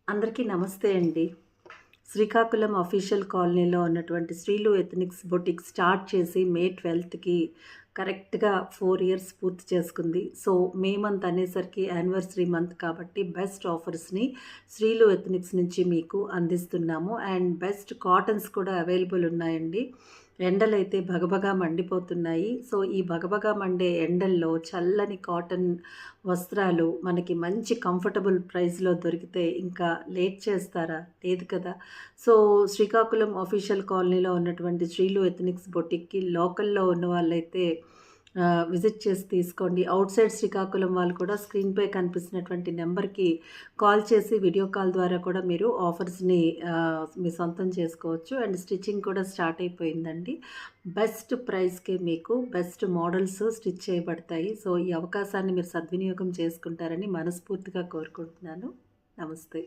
అందరికీ నమస్తే అండి. శ్రీకాకుళం అఫీషియల్ కాలనీలో ఉన్నటువంటి శ్రీలు ఎథనిక్స్ బొటిక్ స్టార్ట్ చేసి మే 12కి కరెక్ట్‌గా 4 ఇయర్స్ పూర్తి చేసుకుంది. సో, మే మంత్ అనేసరికి యానివర్సరీ మంత్ కాబట్టి బెస్ట్ ఆఫర్స్‌ని శ్రీలు ఎథనిక్స్ నుంచి మీకు అందిస్తున్నాము. అండ్ బెస్ట్ కాటన్స్ కూడా అవైలబుల్ ఉన్నాయండి. ఎండలైతే భగభగా మండిపోతున్నాయి. సో, ఈ భగభగా మండే ఎండల్లో చల్లని కాటన్ వస్త్రాలు మనకి మంచి కంఫర్టబుల్ ప్రైస్‌లో దొరికితే ఇంకా లేట్ చేస్తారా? లేదు కదా! సో, శ్రీకాకుళం అఫీషియల్ కాలనీలో ఉన్నటువంటి శ్రీలు ఎథనిక్స్ బొటిక్‌కి లోకల్‌లో ఉన్న వాళ్ళైతే విజిట్ చేసి తీసుకోండి. ఔట్‌సైడ్ శ్రీకాకుళం వాళ్ళు కూడా స్క్రీన్‌పై కనిపిస్తున్నటువంటి నెంబర్‌కి కాల్ చేసి వీడియో కాల్ ద్వారా కూడా మీరు ఆఫర్స్‌ని మీ సొంతం చేసుకోవచ్చు. అండ్ స్టిచ్చింగ్ కూడా స్టార్ట్ అయిపోయిందండి. బెస్ట్ ప్రైస్‌కే మీకు బెస్ట్ మోడల్స్ స్టిచ్ చేయబడతాయి. సో, ఈ అవకాశాన్ని మీరు సద్వినియోగం చేసుకుంటారని మనస్ఫూర్తిగా కోరుకుంటున్నాను. నమస్తే.